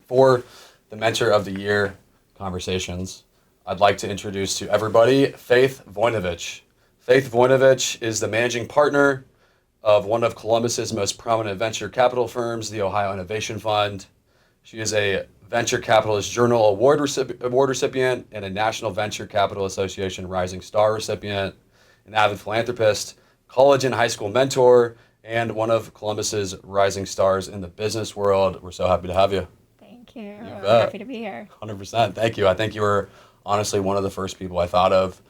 for the Mentor of the Year conversations, I'd like to introduce to everybody Faith Voinovich. Faith Voinovich is the managing partner of one of Columbus's most prominent venture capital firms, the Ohio Innovation Fund. She is a Venture Capitalist Journal Award recipient and a National Venture Capital Association Rising Star recipient, an avid philanthropist, college and high school mentor, and one of Columbus's rising stars in the business world. We're so happy to have you. Thank you. You bet. Happy to be here. 100%. Thank you. I think you were honestly one of the first people I thought of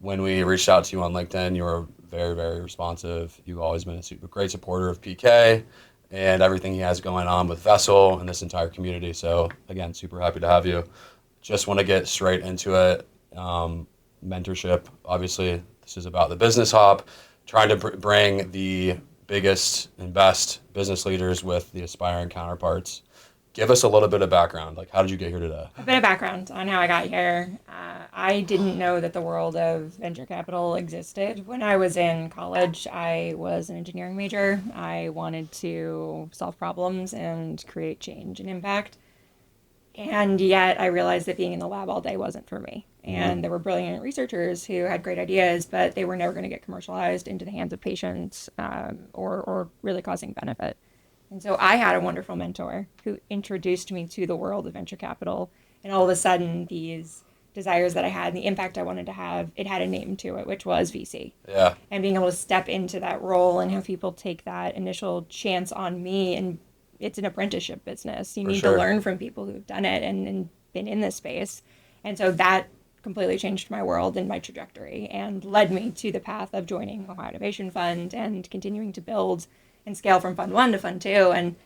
when we reached out to you on LinkedIn. You were very, very responsive. You've always been a great supporter of PK and everything he has going on with Vessel and this entire community. So again, super happy to have you. Just want to get straight into it. Mentorship, obviously, this is about the business hop, trying to bring the biggest and best business leaders with the aspiring counterparts. Give us a little bit of background. Like, how did you get here today? A bit of background on how I got here. I didn't know that the world of venture capital existed. When I was in college, I was an engineering major. I wanted to solve problems and create change and impact. And yet I realized that being in the lab all day wasn't for me. And there were brilliant researchers who had great ideas, but they were never going to get commercialized into the hands of patients or really causing benefit. And so I had a wonderful mentor who introduced me to the world of venture capital. And all of a sudden, these desires that I had and the impact I wanted to have, it had a name to it, which was VC. Yeah. And being able to step into that role and have people take that initial chance on me. And it's an apprenticeship business. You need to learn from people who've done it and been in this space. And so that completely changed my world and my trajectory and led me to the path of joining Ohio Innovation Fund and continuing to build and scale from Fund 1 to Fund 2, and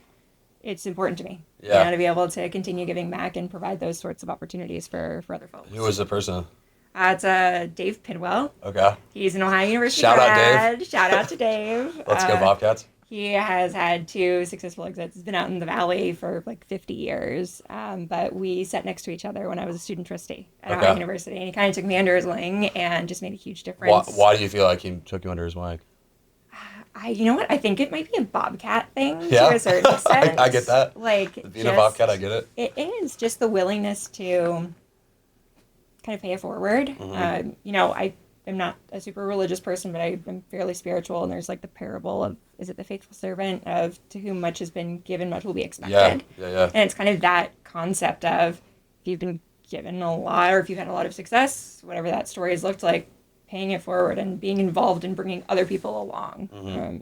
it's important to me to be able to continue giving back and provide those sorts of opportunities for other folks. Who was the person? It's Dave Pidwell. Okay. He's an Ohio University Shout grad. out, Dave. Shout out to Dave. Let's go Bobcats. He has had 2 successful exits. He's been out in the Valley for like 50 years, but we sat next to each other when I was a student trustee at Ohio University, and he kind of took me under his wing and just made a huge difference. Why do you feel like he took you under his wing? You know what? I think it might be a Bobcat thing to a certain extent. I get that. Like, being a Bobcat, I get it. It is just the willingness to kind of pay it forward. I am not a super religious person, but I'm fairly spiritual. And there's like the parable of, is it the faithful servant of to whom much has been given, much will be expected. Yeah. And it's kind of that concept of if you've been given a lot or if you've had a lot of success, whatever that story has looked like, paying it forward and being involved in bringing other people along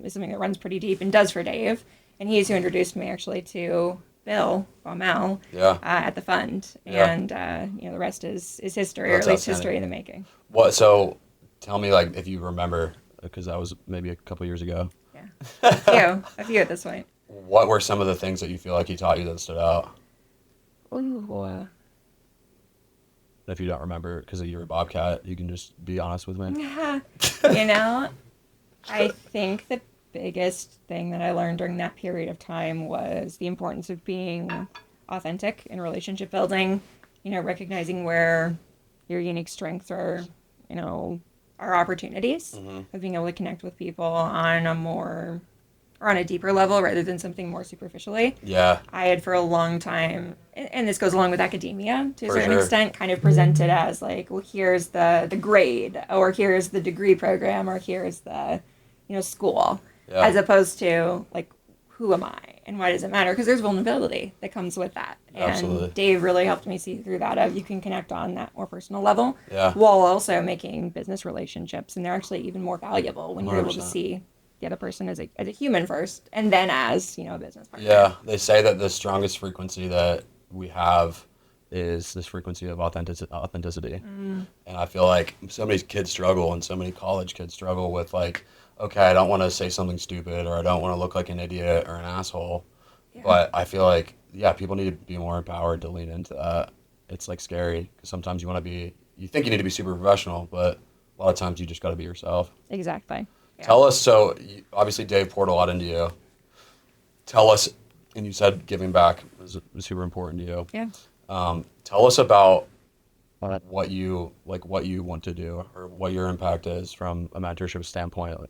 is something that runs pretty deep and does for Dave. And he's who introduced me actually to Bill Baumel at the fund. And, the rest is history, or at least history in the making. So tell me, like, if you remember, because that was maybe a couple years ago. Yeah, a few at this point. What were some of the things that you feel like he taught you that stood out? Ooh, If you don't remember because you're a Bobcat, you can just be honest with me. I think the biggest thing that I learned during that period of time was the importance of being authentic in relationship building, recognizing where your unique strengths are, our opportunities of being able to connect with people on a deeper level rather than something more superficially. Yeah. I had for a long time, and this goes along with academia to a certain extent, kind of presented as like, well, here's the grade, or here's the degree program, or here's the, school, as opposed to like, who am I and why does it matter? Because there's vulnerability that comes with that. Absolutely. And Dave really helped me see through that of you can connect on that more personal level while also making business relationships. And they're actually even more valuable when you're 100%. able to see the other person as a human first, and then as, a business partner. Yeah, they say that the strongest frequency that we have is this frequency of authenticity. And I feel like so many kids struggle, and so many college kids struggle with like, okay, I don't want to say something stupid, or I don't want to look like an idiot or an asshole. But I feel like, people need to be more empowered to lean into that. It's like scary because sometimes you think you need to be super professional, but a lot of times you just got to be yourself. Exactly. Yeah. Tell us, so obviously Dave poured a lot into you. Tell us, and you said giving back was super important to you. Yeah. Tell us about what you want to do, or what your impact is from a mentorship standpoint. Like,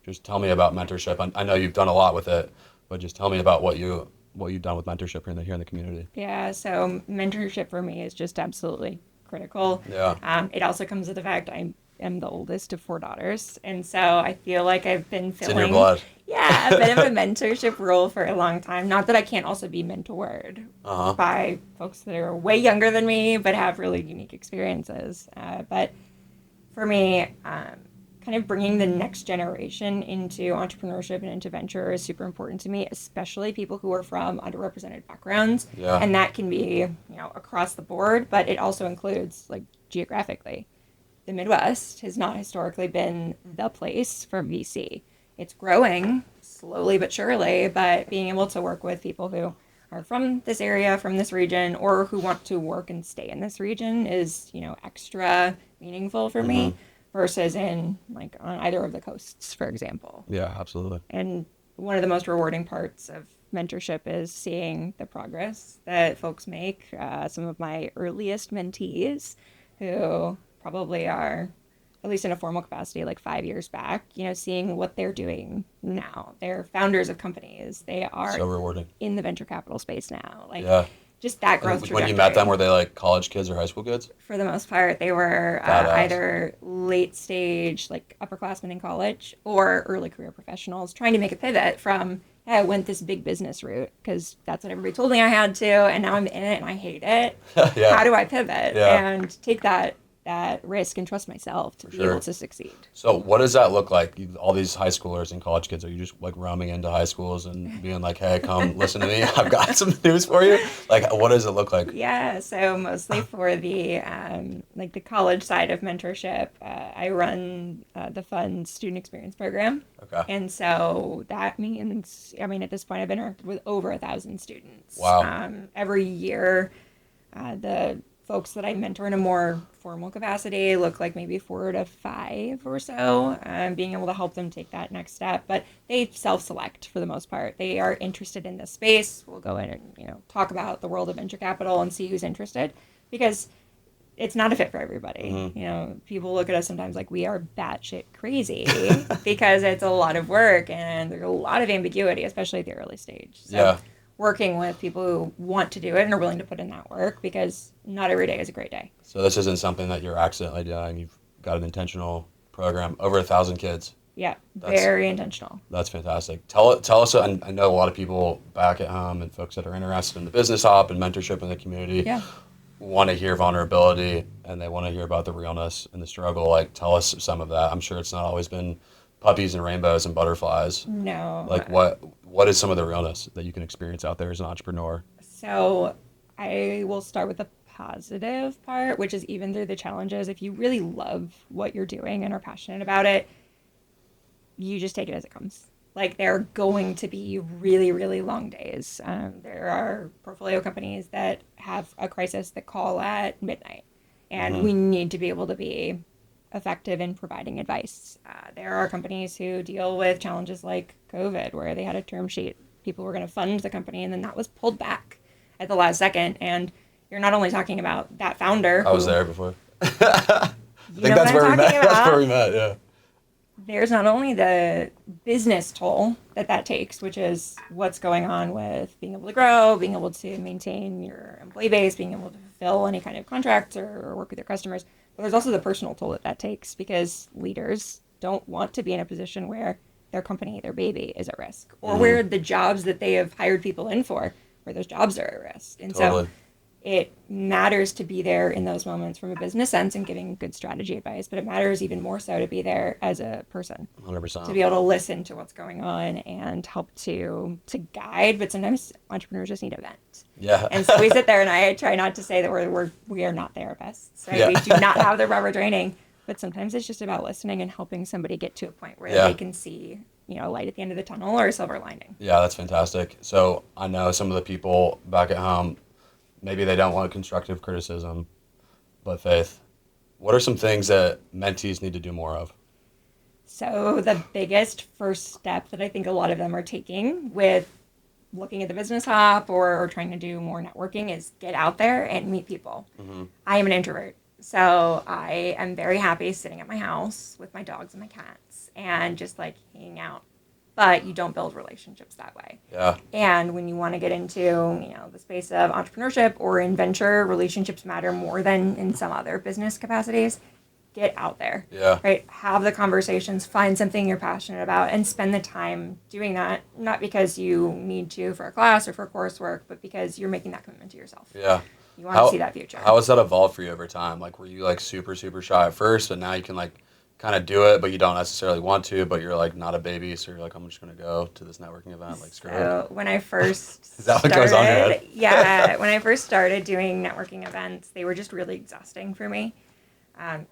just tell me about mentorship. I know you've done a lot with it, but just tell me about what you what you've done with mentorship here in the community. Yeah, so mentorship for me is just absolutely critical. Yeah. It also comes with the fact I am the oldest of 4 daughters, and so I feel like I've been It's in your filling, blood. yeah, a bit of a mentorship role for a long time. Not that I can't also be mentored Uh-huh. by folks that are way younger than me, but have really unique experiences. But for me, kind of bringing the next generation into entrepreneurship and into venture is super important to me, especially people who are from underrepresented backgrounds. Yeah. And that can be, across the board, but it also includes like geographically. The Midwest has not historically been the place for VC. It's growing slowly but surely, but being able to work with people who are from this area, from this region, or who want to work and stay in this region is, extra meaningful for me versus in like on either of the coasts, for example. Yeah, absolutely. And one of the most rewarding parts of mentorship is seeing the progress that folks make. Some of my earliest mentees who probably are, at least in a formal capacity, like 5 years back, seeing what they're doing now. They're founders of companies. They are So rewarding. in the venture capital space now. Like, Yeah. just that And growth when trajectory. you met them, were they like college kids or high school kids? For the most part, they were Badass. either late stage, like upperclassmen in college, or early career professionals trying to make a pivot from, hey, I went this big business route because that's what everybody told me I had to, and now I'm in it and I hate it. Yeah. How do I pivot Yeah. and take that risk and trust myself to be sure. able to succeed? So what does that look like? All these high schoolers and college kids, are you just like roaming into high schools and being like, hey, come listen to me. I've got some news for you. Like, what does it look like? Yeah, so mostly for the like the college side of mentorship, I run the Fun Student Experience Program. Okay. And so that means, at this point, I've interacted with over 1,000 students. Wow. Every year, the folks that I mentor in a more formal capacity look like maybe 4 to 5 or so, being able to help them take that next step. But they self-select for the most part. They are interested in this space. We'll go in and, talk about the world of venture capital and see who's interested, because it's not a fit for everybody. People look at us sometimes like we are batshit crazy because it's a lot of work and there's a lot of ambiguity, especially at the early stage. So Yeah. working with people who want to do it and are willing to put in that work, because not every day is a great day. So this isn't something that you're accidentally doing. You've got an intentional program, over 1,000 kids. Yeah, That's- very intentional. That's fantastic. Tell us, I know a lot of people back at home and folks that are interested in the business hop and mentorship in the community Yeah. want to hear vulnerability and they want to hear about the realness and the struggle. Like, tell us some of that. I'm sure it's not always been puppies and rainbows and butterflies. No. Like, what is some of the realness that you can experience out there as an entrepreneur? So I will start with the positive part, which is even through the challenges, if you really love what you're doing and are passionate about it, you just take it as it comes. Like, there are going to be really, really long days. There are portfolio companies that have a crisis that call at midnight, and we need to be able to be effective in providing advice. There are companies who deal with challenges like COVID, where they had a term sheet. People were going to fund the company, and then that was pulled back at the last second. And you're not only talking about that founder. I was there before. I think know that's what where I'm we met. talking That's about? where we met, yeah. There's not only the business toll that takes, which is what's going on with being able to grow, being able to maintain your employee base, being able to fulfill any kind of contracts or work with your customers, but there's also the personal toll that takes, because leaders don't want to be in a position where their company, their baby, is at risk, or where the jobs that they have hired people in for, where those jobs are at risk. And Totally. so it matters to be there in those moments from a business sense and giving good strategy advice, but it matters even more so to be there as a person, 100%. to be able to listen to what's going on and help to guide. But sometimes entrepreneurs just need a vent. Yeah. And so we sit there, and I try not to say that we are not therapists, right? Yeah. We do not have the proper training, but sometimes it's just about listening and helping somebody get to a point where Yeah. they can see, a light at the end of the tunnel or a silver lining. Yeah, that's fantastic. So I know some of the people back at home, maybe they don't want constructive criticism, but Faith, what are some things that mentees need to do more of? So the biggest first step that I think a lot of them are taking with looking at the business hop or trying to do more networking is get out there and meet people. I am an introvert, so I am very happy sitting at my house with my dogs and my cats and just like hanging out but you don't build relationships that way. Yeah. And when you want to get into, the space of entrepreneurship or in venture, relationships matter more than in some other business capacities. Get out there. Yeah. Right? Have the conversations, find something you're passionate about, and spend the time doing that, not because you need to for a class or for coursework, but because you're making that commitment to yourself. Yeah. You want to see that future. How has that evolved for you over time? Like, were you like super, super shy at first, but now you can like kind of do it, but you don't necessarily want to, but you're like not a baby, so you're like, I'm just going to go to this networking event, like screw it. So when I first Is that what goes on your head? Yeah, when I first started doing networking events, they were just really exhausting for me.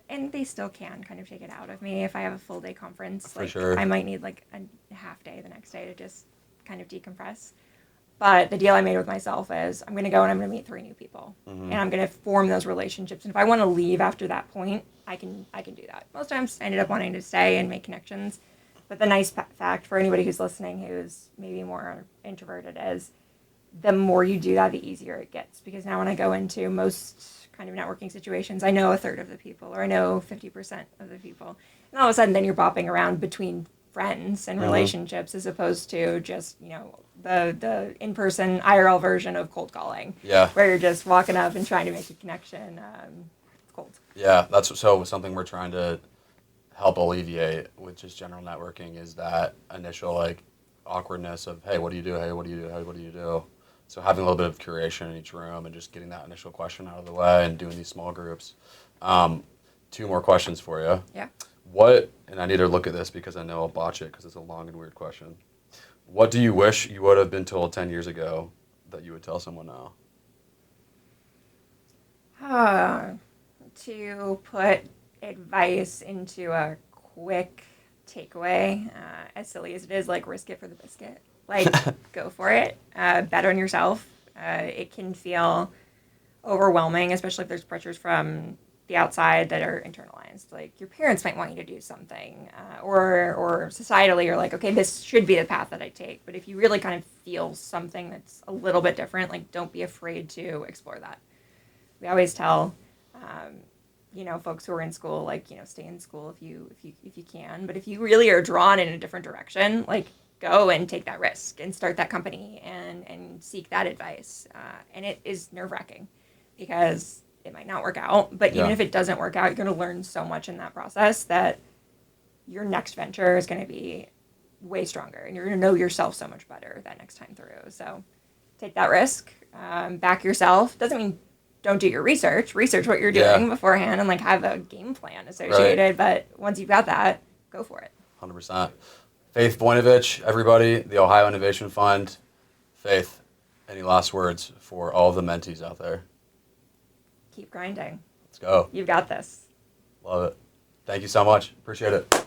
And they still can kind of take it out of me if I have a full day conference. For sure. I might need like a half day the next day to just kind of decompress. But the deal I made with myself is I'm going to go and I'm going to meet 3 new people, and I'm going to form those relationships. And if I want to leave after that point, I can do that. Most times I ended up wanting to stay and make connections. But the nice fact for anybody who's listening who's maybe more introverted is the more you do that, the easier it gets. Because now when I go into most kind of networking situations, I know a third of the people, or I know 50% of the people. And all of a sudden then you're bopping around between friends and relationships as opposed to just, the in-person IRL version of cold calling. Yeah. Where you're just walking up and trying to make a connection cold. Yeah, that's so something we're trying to help alleviate with just general networking is that initial like awkwardness of, hey, what do you do? Hey, what do you do? Hey, what do you do? So having a little bit of curation in each room and just getting that initial question out of the way and doing these small groups. 2 more questions for you. Yeah. And I need to look at this because I know I'll botch it because it's a long and weird question. What do you wish you would have been told 10 years ago that you would tell someone now? To put advice into a quick takeaway, as silly as it is, like risk it for the biscuit. Like, go for it. Bet on yourself. It can feel overwhelming, especially if there's pressures from the outside that are internalized. Like your parents might want you to do something, or societally you're like, okay, this should be the path that I take. But if you really kind of feel something that's a little bit different, like don't be afraid to explore that. We always tell, folks who are in school, like, stay in school if you can. But if you really are drawn in a different direction, like go and take that risk and start that company and seek that advice. And it is nerve-wracking because it might not work out, but even if it doesn't work out, you're going to learn so much in that process that your next venture is going to be way stronger and you're going to know yourself so much better that next time through. So take that risk, back yourself. Doesn't mean don't do your research what you're doing beforehand and like have a game plan associated. Right. But once you've got that, go for it. 100%. Faith Voinovich, everybody, the Ohio Innovation Fund. Faith, any last words for all of the mentees out there? Keep grinding. Let's go. You've got this. Love it. Thank you so much. Appreciate it.